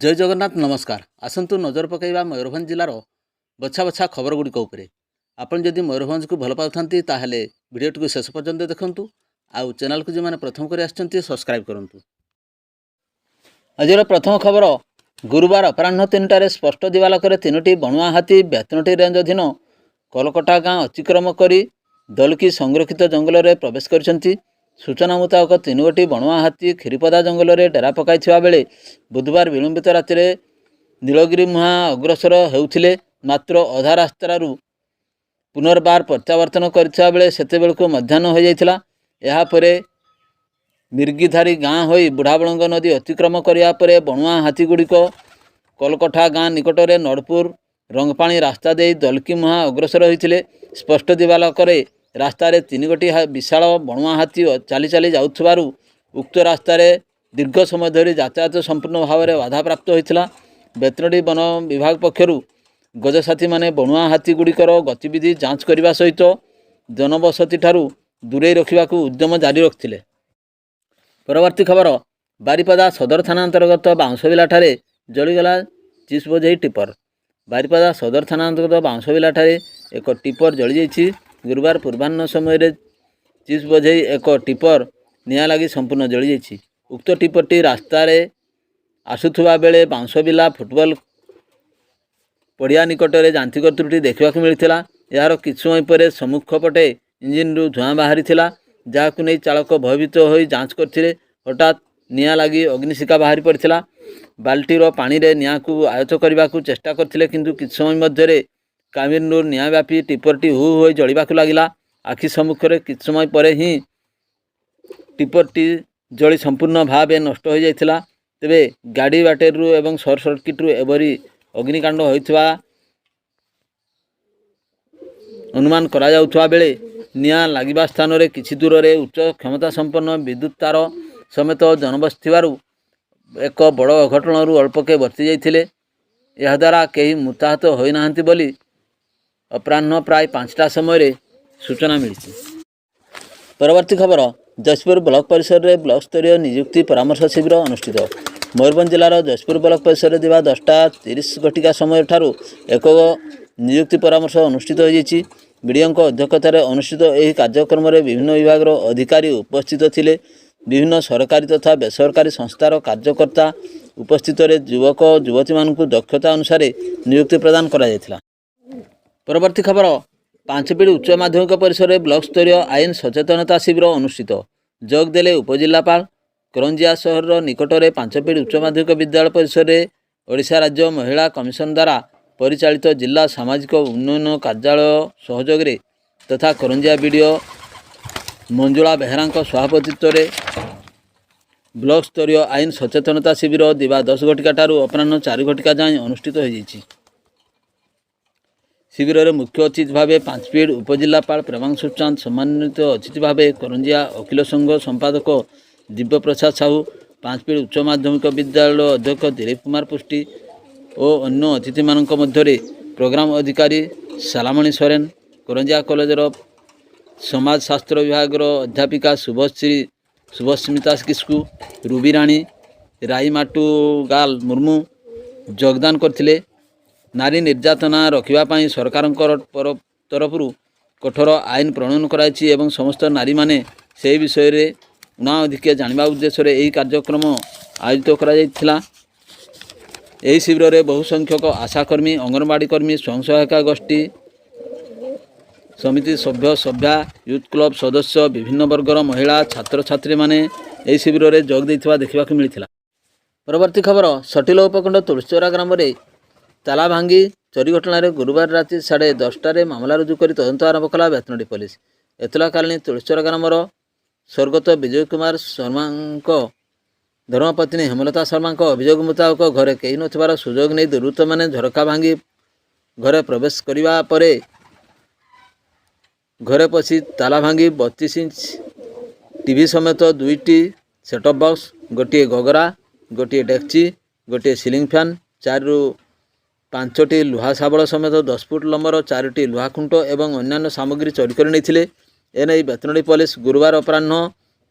जय जगन्नाथ नमस्कार। आसतु नजर पकईवा मयूरभंज जिलार बछा बछा खबर गुड़िक उपर। आपन जदि मयूरभंज को भल पाउथांती ताहेले वीडियोटी को शेष पर्यंत देखंतु। आउ चैनल को जो मैंने प्रथम कर सब्सक्राइब करंतु। आजर प्रथम खबर गुरुवार अपराह्न 3टार स्पष्ट दिवालोक 3टी बणुआ हाथी बेतनटी रेंज अधीन कलकटा गाँ अतिक्रम कर दलकी संरक्षित जंगल में प्रवेश कर सूचना मुताबक 3 गोटी बणुआ हाथी खीरीपदा जंगल में डेरा पकाई बेले बुधवार विलंबित राति नीलगिरी मुहां अग्रसर होउथिले। मात्र अधा रास्तारू पुनर्बार प्रत्यावर्तन करथिबा बेले सेतेबेलको मध्याह्न हो जाइथिला। एहा परे मिर्गीधारी गाँ होई बुढ़ाबलंग नदी अतिक्रम करिया परे बणुआ हाथी गुड़िक कलकटा गाँ निकट में नड़पुर रंगपाणी रास्ता दे दलकी मुहां अग्रसर होइथिले। स्पष्ट दिवालोक रास्तार 3 गोटी विशाल बणुआ हाथी चली चली जाउथबारु उक्त रास्तार दीर्घ समय धरी यातायात संपूर्ण भाव में बाधाप्राप्त होइथिला। बेतनटी वन विभाग पक्षरु गजसाथी माने बणुआ हाथी गुड़िकर गतिविधि जांच करने सहित जनबसती ठारू दूरे रखिबाकू उद्यम जारी रखिथिले। परवर्ती खबर बारिपदा सदर थाना अंतर्गत बाउंशविला ठारे जलीगला चिप्स बोझई टिपर। बारिपदा सदर थाना अंतर्गत बाउंशविला ठारे एक टिपर जली जाइछि। गुरुवार पूर्वाह्न समय चिप्स बोझई एक टिपर निया लगी संपूर्ण जली जाइछि। उक्त टिपरटी रास्तार आसुथुबा बेले बाउंशविला फुटबॉल पड़िया निकट में यांत्रिक त्रुटि देखा मिलता। यार किछ समय पर सम्मुख पटे इंजिन रु धुआं बाहरी जहां नहीं चालक भयभीत हो जांच करते हठात निया लगी अग्निशिखा बाहरी पड़ा। बाल्टीर पानी रे निया को आयत्त करने को चेष्टा करते किंतु किछ समय मध्य कामिनूर निया व्यापी टिपरटी हु हो जलिबाकू लगिला। आखि सम्मुखें किछ समय पर ही टिपरटी जली संपूर्ण भाव नष्ट हो जाइथिला। तेबे गाड़ी बैटेरू एवं सर्ट सर्किट्रु एवरी अग्निकांड होइथिबा अनुमान करा जाउथबा बेले निया लागिबा स्थान रे किछि दूर रे उच्च क्षमता संपन्न विद्युत तार समेत जनबस्थिबारु एक बड़ अघटनरू अल्पके बची जाइथिले। यह द्वारा कहीं मृताहत होई नाहंती बोली अपराह्न प्राय 5टा समय सूचना मिली। परवर्ती खबर जशपुर ब्लॉक परिसर में ब्लॉक स्तरीय नियुक्ति परामर्श शिविर अनुष्ठित। मयूरभंज जिलार जशपुर ब्लॉक परिसर में दिवा 10:30 घटिका समय ठारू एक नियुक्ति परामर्श अनुष्ठित होइछि। बीडीओ अध्यक्षतार अनुष्ठित यह कार्यक्रम में विभिन्न विभाग अधिकारी उपस्थित थिले। विभिन्न सरकारी तथा बेसरकारी संस्थार कार्यकर्ता उपस्थित युवक युवती मानकु दक्षता अनुसार नियुक्ति प्रदान करा जायथिला। परवर्ती खबर पांचपीढ़ी उच्च माध्यमिक परिसर में ब्लॉक स्तरीय आईन सचेतनता शिविर अनुष्ठित। जोग देले उपजिलापाल करंजिया सहर निकट में पांचपीढ़ी उच्च माध्यमिक विद्यालय परिसर में ओडिशा राज्य महिला कमिशन द्वारा परिचालित जिला सामाजिक उन्नयन कार्यालय सहयोग तथा करंजिया बीडीओ मंजुला बेहरा सभापतित्व ब्लॉक स्तरीय आईन सचेतनता शिविर दिवा 10 घटिका ठारू अपराह्न 4 घटिका जाए अनुष्ठित हो। शिविर में मुख्य अतिथि भाव पांचपीढ़ उपजिलापाल प्रेमांशु चांद, सम्मानित अतिथि भाव करंजिया अखिल संघ संपादक दिव्य प्रसाद साहू, पांचपीढ़ उच्च माध्यमिक विद्यालय अध्यक्ष दिलीप कुमार पुष्टि और अन्य अतिथि मानक मध्य प्रोग्राम अधिकारी सालामणि सोरेन, करंजिया कॉलेजर समाजशास्त्र विभाग अध्यापिका शुभस्मिता किस्कू, रूबी राणी, राईमाटू गाल मुर्मू योगदान करथिले। नारी निर्यातना रखिबा सरकार तरफ कठोर आईन प्रणयन कराई एवं समस्त नारी माने से विषय रे उना अधिक जानिबा उद्देश्य यही कार्यक्रम आयोजित करा। यही शिविर में बहु संख्यक आशाकर्मी, अंगनवाड़ी कर्मी, स्वयं सहायता गोष्ठी समिति सभ्य सभ्या, यूथ क्लब सदस्य, विभिन्न वर्गर महिला छात्र छात्री माने यही शिविर में जोग देथिबा देखिबाकू मिलिथिला। परवर्ती खबर सटिल उपखंड तुलसीचौरा ग्राम में ताला भांगी चोरी घटना गुरुवार राति 10:30 मामला रुजु कर तदंत आरंभ कला बेतनटी पुलिस। एतलाकालीन तुलसीचौरा ग्रामर स्वर्गत विजय कुमार शर्मा धर्मपत्नी हेमलता शर्मा अभियोग मुताबक घरे कहीं नथिबार सुजोग नहीं दुर्वृत्त माने झरका भांगी घरे प्रवेश करिबा परे घरे पशि ताला भांगी 32 इंच टीवी समेत 2टी सेटअप बॉक्स, गोटे गगरा, गोटे डेक्ची, गोटे सिलिंग फैन, 4 ରୁ 5ଟି लुहा शाबल समेत 10 फुट लंबर 4टी लुहा खुंट एवं अन्यान्य सामग्री चोरी कर नहीं। एने बेतनटी पुलिस गुरुवार अपराह्न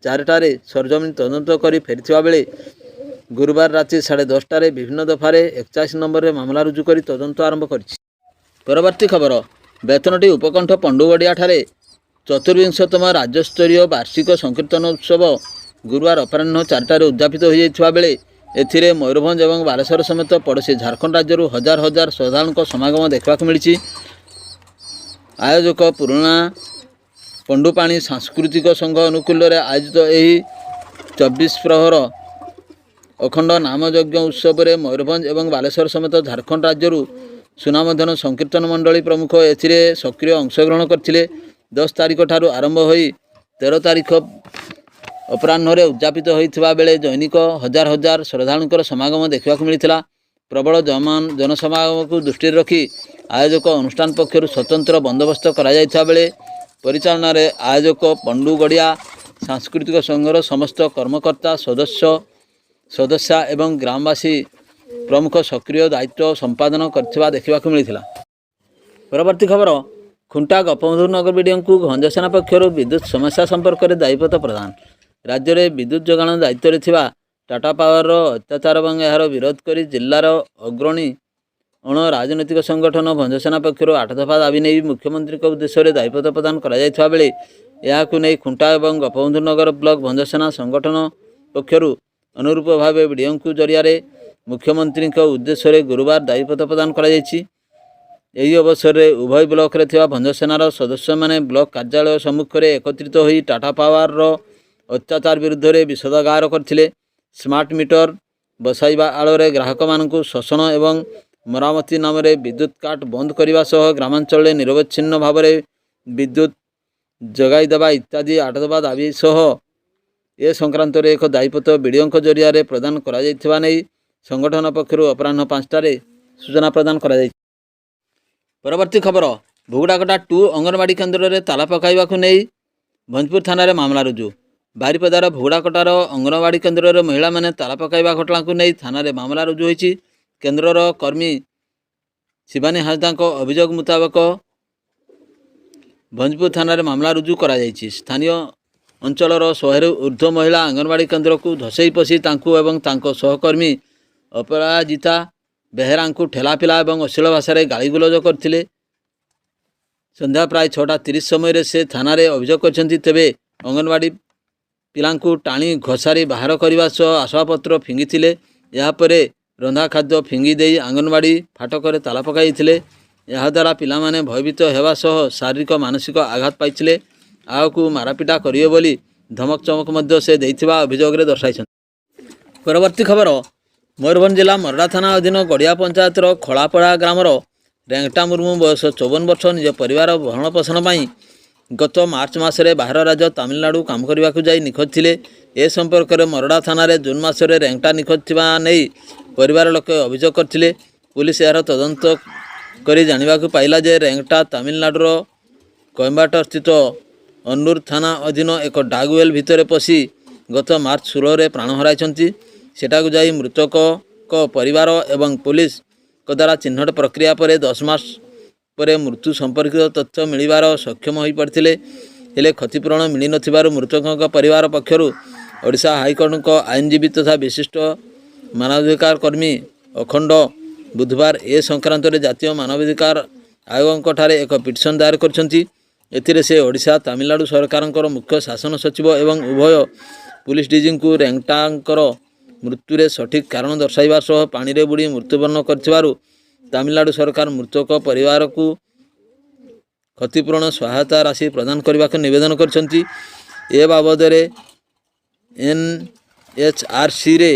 4टारे सरजमीन तदंत कर फेरी बेले ଗୁରୁବାର ରାତି 10:30ରେ ବିଭିନ୍ନ ଦଫାରେ 41 ନମ୍ବରରେ ମାମଲା ରୁଜୁ କରି ତଦନ୍ତ ଆରମ୍ଭ କରିଛି। ପରବର୍ତ୍ତୀ ଖବର, ବେତନଟୀ ଉପକଣ୍ଠ ପଣ୍ଡୁଗଡ଼ିଆଠାରେ 44ତମ ରାଜ୍ୟସ୍ତରୀୟ ବାର୍ଷିକ ସଂକୀର୍ତ୍ତନ ଉତ୍ସବ ଗୁରୁବାର ଅପରାହ୍ନ 4ଟାରେ ଉଦ୍ଯାପିତ ହୋଇଯାଇଥିବା ବେଳେ ଏଥିରେ ମୟୂରଭଞ୍ଜ ଏବଂ ବାଲେଶ୍ୱର ସମେତ ପଡ଼ୋଶୀ ଝାରଖଣ୍ଡ ରାଜ୍ୟରୁ ହଜାର ହଜାର ଶ୍ରଦ୍ଧାଳୁଙ୍କ ସମାଗମ ଦେଖିବାକୁ ମିଳିଛି। ଆୟୋଜକ ପୁରୁଣା ପଣ୍ଡୁପାଣି ସାଂସ୍କୃତିକ ସଂଘ ଅନୁକୂଲ୍ୟରେ ଆୟୋଜିତ ଏହି 24 ପ୍ରହର ଅଖଣ୍ଡ ନାମଯଜ୍ଞ ଉତ୍ସବରେ ମୟୂରଭଞ୍ଜ ଏବଂ ବାଲେଶ୍ୱର ସମେତ ଝାରଖଣ୍ଡ ରାଜ୍ୟରୁ ସୁନାମଧନ୍ୟ ସଂକୀର୍ତ୍ତନ ମଣ୍ଡଳୀ ପ୍ରମୁଖ ଏଥିରେ ସକ୍ରିୟ ଅଂଶଗ୍ରହଣ କରିଥିଲେ। 10 ତାରିଖ ଠାରୁ ଆରମ୍ଭ ହୋଇ 13 ତାରିଖ ଅପରାହ୍ନରେ ଉଦ୍ଯାପିତ ହୋଇଥିବା ବେଳେ ଦୈନିକ ହଜାର ହଜାର ଶ୍ରଦ୍ଧାଳୁଙ୍କର ସମାଗମ ଦେଖିବାକୁ ମିଳିଥିଲା। ପ୍ରବଳ ଜନସମାଗମକୁ ଦୃଷ୍ଟିରେ ରଖି ଆୟୋଜକ ଅନୁଷ୍ଠାନ ପକ୍ଷରୁ ସ୍ୱତନ୍ତ୍ର ବନ୍ଦୋବସ୍ତ କରାଯାଇଥିବା ବେଳେ ପରିଚାଳନାରେ ଆୟୋଜକ ପଣ୍ଡୁଗଡ଼ିଆ ସାଂସ୍କୃତିକ ସଂଘର ସମସ୍ତ କର୍ମକର୍ତ୍ତା ସଦସ୍ୟା ଏବଂ ଗ୍ରାମବାସୀ ପ୍ରମୁଖ ସକ୍ରିୟ ଦାୟିତ୍ୱ ସମ୍ପାଦନ କରିଥିବା ଦେଖିବାକୁ ମିଳିଥିଲା। ପରବର୍ତ୍ତୀ ଖବର, ଖୁଣ୍ଟା ଗୋପବନ୍ଧୁନଗର ବିଡ଼ିଓଙ୍କୁ ଭଞ୍ଜସେନା ପକ୍ଷରୁ ବିଦ୍ୟୁତ୍ ସମସ୍ୟା ସମ୍ପର୍କରେ ଦାୟିତ୍ୱ ପ୍ରଦାନ। ରାଜ୍ୟରେ ବିଦ୍ୟୁତ୍ ଯୋଗାଣ ଦାୟିତ୍ୱରେ ଥିବା ଟାଟା ପାୱାରର ଅତ୍ୟାଚାର ଏବଂ ଏହାର ବିରୋଧ କରି ଜିଲ୍ଲାର ଅଗ୍ରଣୀ ଅଣ ରାଜନୈତିକ ସଂଗଠନ ଭଞ୍ଜସେନା ପକ୍ଷରୁ 8 ଦଫା ଦାବି ନେଇ ମୁଖ୍ୟମନ୍ତ୍ରୀଙ୍କ ଉଦ୍ଦେଶ୍ୟରେ ଦାୟିତ୍ୱ ପ୍ରଦାନ କରାଯାଇଥିବା ବେଳେ ଏହାକୁ ନେଇ ଖୁଣ୍ଟା ଏବଂ ଗୋପବନ୍ଧୁନଗର ବ୍ଲକ ଭଞ୍ଜସେନା ସଂଗଠନ ପକ୍ଷରୁ ଅନୁରୂପ ଭାବେ ବିଡ଼ିଓଙ୍କୁ ଜରିଆରେ ମୁଖ୍ୟମନ୍ତ୍ରୀଙ୍କ ଉଦ୍ଦେଶ୍ୟରେ ଗୁରୁବାର ଦାୟିତ୍ୱ ପ୍ରଦାନ କରାଯାଇଛି। ଏହି ଅବସରରେ ଉଭୟ ବ୍ଲକରେ ଥିବା ଭଞ୍ଜସେନାର ସଦସ୍ୟମାନେ ବ୍ଲକ କାର୍ଯ୍ୟାଳୟ ସମ୍ମୁଖରେ ଏକତ୍ରିତ ହୋଇ ଟାଟା ପାୱାରର ଅତ୍ୟାଚାର ବିରୁଦ୍ଧରେ ବିଷୋଦଗାର କରିଥିଲେ। ସ୍ମାର୍ଟ ମିଟର ବସାଇବା ଆଳରେ ଗ୍ରାହକମାନଙ୍କୁ ଶୋଷଣ ଏବଂ ମରାମତି ନାମରେ ବିଦ୍ୟୁତ୍ କାଟ ବନ୍ଦ କରିବା ସହ ଗ୍ରାମାଞ୍ଚଳରେ ନିରବଚ୍ଛିନ୍ନ ଭାବରେ ବିଦ୍ୟୁତ୍ ଯୋଗାଇ ଦେବା ଇତ୍ୟାଦି 8 ଦଫା ଦାବି ସହ ଏ ସଂକ୍ରାନ୍ତରେ ଏକ ଦାୟିତ୍ୱ ବିଡ଼ିଓଙ୍କ ଜରିଆରେ ପ୍ରଦାନ କରାଯାଇଥିବା ନେଇ ସଂଗଠନ ପକ୍ଷରୁ ଅପରାହ୍ନ 5ଟାରେ ସୂଚନା ପ୍ରଦାନ କରାଯାଇଛି। ପରବର୍ତ୍ତୀ ଖବର, ଭୁଗୁଡ଼ାକଟା 2 ଅଙ୍ଗନବାଡ଼ି କେନ୍ଦ୍ରରେ ତାଲା ପକାଇବାକୁ ନେଇ ଭଞ୍ଜପୁର ଥାନାରେ ମାମଲା ରୁଜୁ। ବାରିପଦାର ଭୁଗୁଡ଼ାକଟାର ଅଙ୍ଗନବାଡ଼ି କେନ୍ଦ୍ରରେ ମହିଳାମାନେ ତାଲା ପକାଇବା ଘଟଣାକୁ ନେଇ ଥାନାରେ ମାମଲା ରୁଜୁ ହୋଇଛି। କେନ୍ଦ୍ରର କର୍ମୀ ଶିବାନୀ ହାସଦାଙ୍କ ଅଭିଯୋଗ ମୁତାବକ ଭଞ୍ଜପୁର ଥାନାରେ ମାମଲା ରୁଜୁ କରାଯାଇଛି। ସ୍ଥାନୀୟ ଅଞ୍ଚଳର 100ରୁ ଉର୍ଦ୍ଧ୍ୱ ମହିଳା ଅଙ୍ଗନବାଡ଼ି କେନ୍ଦ୍ରକୁ ଧସେଇ ପଶି ତାଙ୍କୁ ଏବଂ ତାଙ୍କ ସହକର୍ମୀ ଅପରାଜିତା ବେହେରାଙ୍କୁ ଠେଲାପେଲା ଏବଂ ଅଶ୍ଳୀଳ ଭାଷାରେ ଗାଳିଗୁଲଜ କରିଥିଲେ। ସନ୍ଧ୍ୟା ପ୍ରାୟ 6:30 ସମୟରେ ସେ ଥାନାରେ ଅଭିଯୋଗ କରିଛନ୍ତି। ତେବେ ଅଙ୍ଗନବାଡ଼ି ପିଲାଙ୍କୁ ଟାଣି ଘୋଷାରି ବାହାର କରିବା ସହ ଆସବାବପତ୍ର ଫିଙ୍ଗିଥିଲେ। ଏହାପରେ ରନ୍ଧା ଖାଦ୍ୟ ଫିଙ୍ଗି ଦେଇ ଅଙ୍ଗନବାଡ଼ି ଫାଟକରେ ତାଲା ପକାଇଥିଲେ। ଏହାଦ୍ୱାରା ପିଲାମାନେ ଭୟଭୀତ ହେବା ସହ ଶାରୀରିକ ମାନସିକ ଆଘାତ ପାଇଥିଲେ। ଆଗକୁ ମାରପିଟା କରିବେ ବୋଲି ଧମକ ଚମକ ମଧ୍ୟ ସେ ଦେଇଥିବା ଅଭିଯୋଗରେ ଦର୍ଶାଇଛନ୍ତି। ପରବର୍ତ୍ତୀ ଖବର, ମୟୂରଭଞ୍ଜ ଜିଲ୍ଲା ମରଡ଼ା ଥାନା ଅଧୀନ ଗଡ଼ିଆ ପଞ୍ଚାୟତର ଖଳାପଡ଼ା ଗ୍ରାମର ରେଙ୍ଗଟା ମୁର୍ମୁ ବୟସ 54 ବର୍ଷ ନିଜ ପରିବାର ଭରଣ ପୋଷଣ ପାଇଁ ଗତ ମାର୍ଚ୍ଚ ମାସରେ ବାହାର ରାଜ୍ୟ ତାମିଲନାଡୁ କାମ କରିବାକୁ ଯାଇ ନିଖୋଜ ଥିଲେ। ଏ ସମ୍ପର୍କରେ ମରଡ଼ା ଥାନାରେ ଜୁନ୍ ମାସରେ ରେଙ୍ଗଟା ନିଖୋଜ ଥିବା ନେଇ ପରିବାର ଲୋକେ ଅଭିଯୋଗ କରିଥିଲେ। ପୁଲିସ ଏହାର ତଦନ୍ତ କରି ଜାଣିବାକୁ ପାଇଲା ଯେ ରେଙ୍ଗଟା ତାମିଲନାଡୁର କୋଏମ୍ବାଟର ସ୍ଥିତ ଅନ୍ନୁର ଥାନା ଅଧୀନ ଏକ ଡାକ୍ ୱେଲ୍ ଭିତରେ ପଶି ଗତ ମାର୍ଚ୍ଚ 16ରେ ପ୍ରାଣ ହରାଇଛନ୍ତି। ସେଠାକୁ ଯାଇ ମୃତକଙ୍କ ପରିବାର ଏବଂ ପୁଲିସଙ୍କ ଦ୍ୱାରା ଚିହ୍ନଟ ପ୍ରକ୍ରିୟା ପରେ 10 ମାସ ପରେ ମୃତ୍ୟୁ ସମ୍ପର୍କିତ ତଥ୍ୟ ମିଳିବାର ସକ୍ଷମ ହୋଇପାରିଥିଲେ। ହେଲେ କ୍ଷତିପୂରଣ ମିଳିନଥିବାରୁ ମୃତକଙ୍କ ପରିବାର ପକ୍ଷରୁ ଓଡ଼ିଶା ହାଇକୋର୍ଟଙ୍କ ଆଇନଜୀବୀ ତଥା ବିଶିଷ୍ଟ ମାନବାଧିକାର କର୍ମୀ ଅଖଣ୍ଡ ବୁଧବାର ଏ ସଂକ୍ରାନ୍ତରେ ଜାତୀୟ ମାନବାଧିକାର ଆୟୋଗଙ୍କଠାରେ ଏକ ପିଟିସନ୍ ଦାୟର କରିଛନ୍ତି। ଏଥିରେ ସେ ଓଡ଼ିଶା ତାମିଲନାଡୁ ସରକାରଙ୍କର ମୁଖ୍ୟ ଶାସନ ସଚିବ ଏବଂ ଉଭୟ ପୁଲିସ ଡିଜିଙ୍କୁ ରେଙ୍ଗଟାଙ୍କର ମୃତ୍ୟୁରେ ସଠିକ୍ କାରଣ ଦର୍ଶାଇବା ସହ ପାଣିରେ ବୁଡ଼ି ମୃତ୍ୟୁବରଣ କରିଥିବାରୁ ତାମିଲନାଡୁ ସରକାର ମୃତକ ପରିବାରକୁ କ୍ଷତିପୂରଣ ସହାୟତା ରାଶି ପ୍ରଦାନ କରିବାକୁ ନିବେଦନ କରିଛନ୍ତି। ଏ ବାବଦରେ NHRCରେ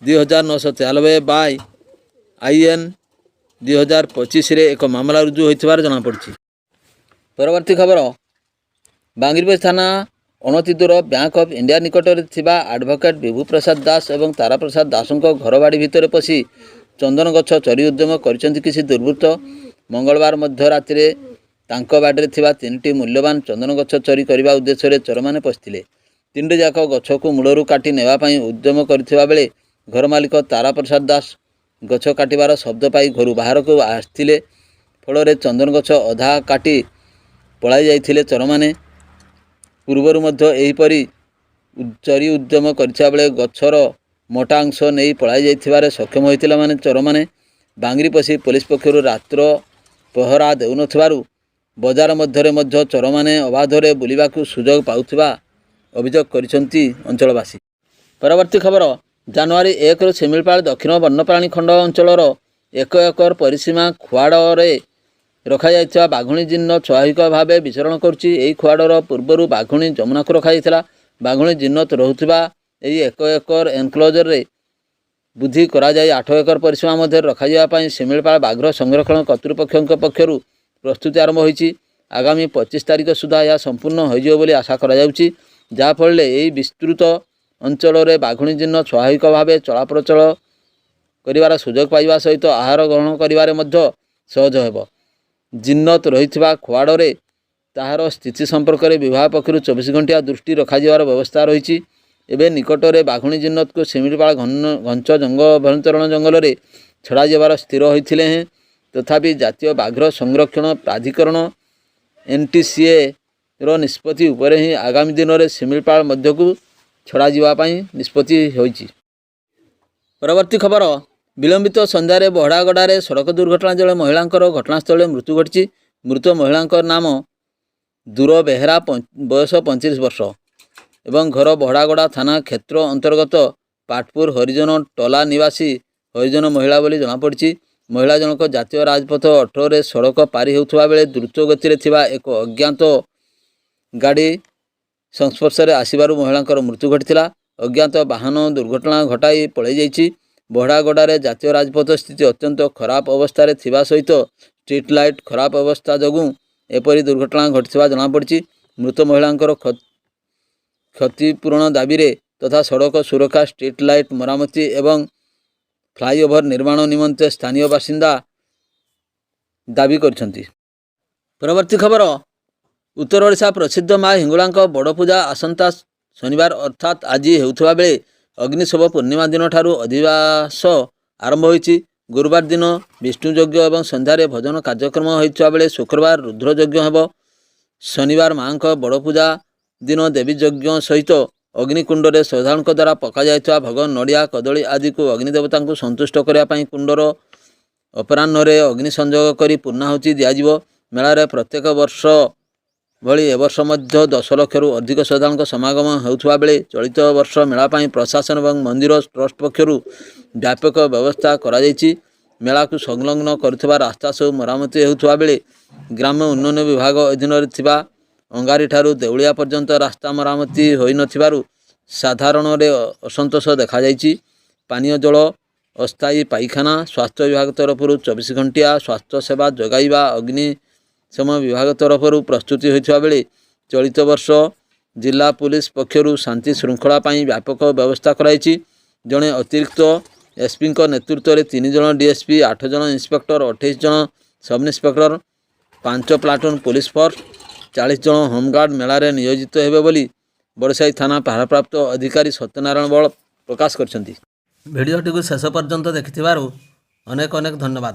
2993/IN 2025ରେ ଏକ ମାମଲା ରୁଜୁ ହୋଇଥିବାର ଜଣାପଡ଼ିଛି। ପରବର୍ତ୍ତୀ ଖବର, ବାଙ୍ଗିରପୋଷି ଥାନା ଅଣତିଦୁର ବ୍ୟାଙ୍କ ଅଫ୍ ଇଣ୍ଡିଆ ନିକଟରେ ଥିବା ଆଡ଼ଭୋକେଟ୍ ବିଭୁ ପ୍ରସାଦ ଦାସ ଏବଂ ତାରା ପ୍ରସାଦ ଦାସଙ୍କ ଘରବାଡ଼ି ଭିତରେ ପଶି ଚନ୍ଦନ ଗଛ ଚୋରି ଉଦ୍ୟମ କରିଛନ୍ତି କିଛି ଦୁର୍ବୃତ୍ତ। ମଙ୍ଗଳବାର ମଧ୍ୟରାତିରେ ତାଙ୍କ ବାଡ଼ିରେ ଥିବା 3ଟି ମୂଲ୍ୟବାନ ଚନ୍ଦନ ଗଛ ଚୋରି କରିବା ଉଦ୍ଦେଶ୍ୟରେ ଚୋରମାନେ ପଶିଥିଲେ। 3ଟି ଯାକ ଗଛକୁ ମୂଳରୁ କାଟି ନେବା ପାଇଁ ଉଦ୍ୟମ କରିଥିବା ବେଳେ ଘର ମାଲିକ ତାରା ପ୍ରସାଦ ଦାସ ଗଛ କାଟିବାର ଶବ୍ଦ ପାଇ ଘରୁ ବାହାରକୁ ଆସିଥିଲେ। ଫଳରେ ଚନ୍ଦନ ଗଛ ଅଧା କାଟି ପଳାଇ ଯାଇଥିଲେ ଚୋରମାନେ। ପୂର୍ବରୁ ମଧ୍ୟ ଏହିପରି ଚୋରି ଉଦ୍ୟମ କରିଥିବା ବେଳେ ଗଛର ମୋଟା ଅଂଶ ନେଇ ପଳାଇ ଯାଇଥିବାରେ ସକ୍ଷମ ହୋଇଥିଲା ଚୋରମାନେ। ବାଙ୍ଗିରି ପଶି ପୋଲିସ ପକ୍ଷରୁ ରାତ୍ର ପହରା ଦେଉନଥିବାରୁ ବଜାର ମଧ୍ୟରେ ମଧ୍ୟ ଚୋରମାନେ ଅବାଧରେ ବୁଲିବାକୁ ସୁଯୋଗ ପାଉଥିବା ଅଭିଯୋଗ କରିଛନ୍ତି ଅଞ୍ଚଳବାସୀ। ପରବର୍ତ୍ତୀ ଖବର, ଜାନୁଆରୀ 1ରୁ ଶିମିଳିପାଳ ଦକ୍ଷିଣ ବନ୍ୟପ୍ରାଣୀ ଖଣ୍ଡ ଅଞ୍ଚଳର 1 ଏକର ପରିସୀମା ଖୁଆଡ଼ରେ ରଖାଯାଇଥିବା ବାଘୁଣୀ ଜିନ୍ନ ସ୍ୱାଭାବିକ ଭାବେ ବିଚରଣ କରୁଛି। ଏହି ଖୁଆଡ଼ର ପୂର୍ବରୁ ବାଘୁଣୀ ଯମୁନାକୁ ରଖାଯାଇଥିଲା। ବାଘୁଣୀ ଜିନ୍ନ ରହୁଥିବା ଏହି 1 ଏକର ଏନକ୍ଲୋଜରରେ ବୃଦ୍ଧି କରାଯାଇ 8 ଏକର ପରିସୀମା ମଧ୍ୟରେ ରଖାଯିବା ପାଇଁ ଶିମିଳିପାଳ ବ୍ୟାଘ୍ର ସଂରକ୍ଷଣ କର୍ତ୍ତୃପକ୍ଷଙ୍କ ପକ୍ଷରୁ ପ୍ରସ୍ତୁତି ଆରମ୍ଭ ହୋଇଛି। ଆଗାମୀ 25 ତାରିଖ ସୁଦ୍ଧା ଏହା ସମ୍ପୂର୍ଣ୍ଣ ହୋଇଯିବ ବୋଲି ଆଶା କରାଯାଉଛି, ଯାହାଫଳରେ ଏହି ବିସ୍ତୃତ ଅଞ୍ଚଳରେ ବାଘୁଣୀ ଜିନ୍ନ ସ୍ୱାଭାବିକ ଭାବେ ଚଳାପ୍ରଚଳ କରିବାର ସୁଯୋଗ ପାଇବା ସହିତ ଆହାର ଗ୍ରହଣ କରିବାରେ ମଧ୍ୟ ସହଜ ହେବ। ଜିନ୍ନତ ରହିଥିବା ଖୁଆଡ଼ରେ ତାହାର ସ୍ଥିତି ସମ୍ପର୍କରେ ବିଭାଗ ପକ୍ଷରୁ 24 ଘଣ୍ଟିଆ ଦୃଷ୍ଟି ରଖାଯିବାର ବ୍ୟବସ୍ଥା ରହିଛି। ଏବେ ନିକଟରେ ବାଘୁଣୀ ଜିନ୍ନତକୁ ଶିମିଳିପାଳ ଘଞ୍ଚ ଅଭ୍ୟନ୍ତରୀଣ ଜଙ୍ଗଲରେ ଛଡ଼ାଯିବାର ସ୍ଥିର ହୋଇଥିଲେ ହେଁ ତଥାପି ଜାତୀୟ ବ୍ୟାଘ୍ର ସଂରକ୍ଷଣ ପ୍ରାଧିକରଣ NTCAର ନିଷ୍ପତ୍ତି ଉପରେ ହିଁ ଆଗାମୀ ଦିନରେ ଶିମିଳିପାଳ ମଧ୍ୟକୁ ଛଡ଼ାଯିବା ପାଇଁ ନିଷ୍ପତ୍ତି ହୋଇଛି। ପରବର୍ତ୍ତୀ ଖବର, ବିଳମ୍ବିତ ସନ୍ଧ୍ୟାରେ ବହଡ଼ାଗଡ଼ାରେ ସଡ଼କ ଦୁର୍ଘଟଣା ଯୋଗୁଁ ମହିଳାଙ୍କର ଘଟଣାସ୍ଥଳରେ ମୃତ୍ୟୁ ଘଟିଛି। ମୃତ ମହିଳାଙ୍କ ନାମ ଦୂର ବେହେରା, ବୟସ 35 ବର୍ଷ ଏବଂ ଘର ବହଡ଼ାଗଡ଼ା ଥାନା କ୍ଷେତ୍ର ଅନ୍ତର୍ଗତ ପାଟପୁର ହରିଜନ ଟୋଲା ନିବାସୀ ହରିଜନ ମହିଳା ବୋଲି ଜଣାପଡ଼ିଛି। ମହିଳା ଜଣକ ଜାତୀୟ ରାଜପଥ 18ରେ ସଡ଼କ ପାରି ହେଉଥିବା ବେଳେ ଦ୍ରୁତ ଗତିରେ ଥିବା ଏକ ଅଜ୍ଞାତ ଗାଡ଼ି ସଂସ୍ପର୍ଶରେ ଆସିବାରୁ ମହିଳାଙ୍କର ମୃତ୍ୟୁ ଘଟିଥିଲା। ଅଜ୍ଞାତ ବାହନ ଦୁର୍ଘଟଣା ଘଟାଇ ପଳାଇ ଯାଇଛି। ବହଡ଼ାଗଡ଼ାରେ ଜାତୀୟ ରାଜପଥ ସ୍ଥିତି ଅତ୍ୟନ୍ତ ଖରାପ ଅବସ୍ଥାରେ ଥିବା ସହିତ ଷ୍ଟ୍ରିଟ୍ ଲାଇଟ୍ ଖରାପ ଅବସ୍ଥା ଯୋଗୁଁ ଏପରି ଦୁର୍ଘଟଣା ଘଟିଥିବା ଜଣାପଡ଼ିଛି। ମୃତ ମହିଳାଙ୍କର କ୍ଷତିପୂରଣ ଦାବିରେ ତଥା ସଡ଼କ ସୁରକ୍ଷା, ଷ୍ଟ୍ରିଟ୍ ଲାଇଟ୍ ମରାମତି ଏବଂ ଫ୍ଲାଇଓଭର ନିର୍ମାଣ ନିମନ୍ତେ ସ୍ଥାନୀୟ ବାସିନ୍ଦା ଦାବି କରିଛନ୍ତି। ପରବର୍ତ୍ତୀ ଖବର, ଉତ୍ତର ଓଡ଼ିଶା ପ୍ରସିଦ୍ଧ ମା ହିଙ୍ଗୁଳାଙ୍କ ବଡ଼ ପୂଜା ଆସନ୍ତା ଶନିବାର ଅର୍ଥାତ୍ ଆଜି ହେଉଥିବା ବେଳେ ଅଗ୍ନିଶବ ପୂର୍ଣ୍ଣିମା ଦିନଠାରୁ ଅଧିବାସ ଆରମ୍ଭ ହୋଇଛି। ଗୁରୁବାର ଦିନ ବିଷ୍ଣୁ ଯଜ୍ଞ ଏବଂ ସନ୍ଧ୍ୟାରେ ଭଜନ କାର୍ଯ୍ୟକ୍ରମ ହୋଇଥିବା ବେଳେ ଶୁକ୍ରବାର ରୁଦ୍ର ଯଜ୍ଞ ହେବ। ଶନିବାର ମାଙ୍କ ବଡ଼ ପୂଜା ଦିନ ଦେବୀ ଯଜ୍ଞ ସହିତ ଅଗ୍ନିକୁଣ୍ଡରେ ଶ୍ରଦ୍ଧାଳୁଙ୍କ ଦ୍ୱାରା ପକାଯାଇଥିବା ଭୋଗ, ନଡ଼ିଆ, କଦଳୀ ଆଦିକୁ ଅଗ୍ନିଦେବତାଙ୍କୁ ସନ୍ତୁଷ୍ଟ କରିବା ପାଇଁ କୁଣ୍ଡର ଅପରାହ୍ନରେ ଅଗ୍ନି ସଂଯୋଗ କରି ପୂର୍ଣ୍ଣାହୁତି ଦିଆଯିବ। ମେଳାରେ ପ୍ରତ୍ୟେକ ବର୍ଷ ଭଳି ଏବର୍ଷ ମଧ୍ୟ 10 ଲକ୍ଷରୁ ଅଧିକ ଶ୍ରଦ୍ଧାଳୁଙ୍କ ସମାଗମ ହେଉଥିବା ବେଳେ ଚଳିତ ବର୍ଷ ମେଳା ପାଇଁ ପ୍ରଶାସନ ଏବଂ ମନ୍ଦିର ଟ୍ରଷ୍ଟ ପକ୍ଷରୁ ବ୍ୟାପକ ବ୍ୟବସ୍ଥା କରାଯାଇଛି। ମେଳାକୁ ସଂଲଗ୍ନ କରୁଥିବା ରାସ୍ତା ସବୁ ମରାମତି ହେଉଥିବା ବେଳେ ଗ୍ରାମ୍ୟ ଉନ୍ନୟନ ବିଭାଗ ଅଧୀନରେ ଥିବା ଅଙ୍ଗାରିଠାରୁ ଦେଉଳିଆ ପର୍ଯ୍ୟନ୍ତ ରାସ୍ତା ମରାମତି ହୋଇନଥିବାରୁ ସାଧାରଣରେ ଅସନ୍ତୋଷ ଦେଖାଯାଇଛି। ପାନୀୟ ଜଳ, ଅସ୍ଥାୟୀ ପାଇଖାନା, ସ୍ୱାସ୍ଥ୍ୟ ବିଭାଗ ତରଫରୁ 24 ଘଣ୍ଟିଆ ସ୍ୱାସ୍ଥ୍ୟ ସେବା ଯୋଗାଇବା ଅଗ୍ନିଶମ ବିଭାଗ ତରଫରୁ ପ୍ରସ୍ତୁତି ହୋଇଥିବା ବେଳେ ଚଳିତ ବର୍ଷ ଜିଲ୍ଲା ପୁଲିସ ପକ୍ଷରୁ ଶାନ୍ତି ଶୃଙ୍ଖଳା ପାଇଁ ବ୍ୟାପକ ବ୍ୟବସ୍ଥା କରାଯାଇଛି। ଜଣେ ଅତିରିକ୍ତ ଏସ୍ପିଙ୍କ ନେତୃତ୍ୱରେ 3 ଜଣ DSP, 8 ଜଣ ଇନ୍ସପେକ୍ଟର, 28 ଜଣ sub inspector, 5 platoon police force, 40 ଜଣ ହୋମଗାର୍ଡ ମେଳାରେ ନିୟୋଜିତ ହେବେ ବୋଲି ବଡ଼ସାହି ଥାନା ଭାରପ୍ରାପ୍ତ ଅଧିକାରୀ ସତ୍ୟନାରାୟଣ ବଳ ପ୍ରକାଶ କରିଛନ୍ତି। ଭିଡ଼ିଓଟିକୁ ଶେଷ ପର୍ଯ୍ୟନ୍ତ ଦେଖିଥିବାରୁ ଅନେକ ଅନେକ ଧନ୍ୟବାଦ।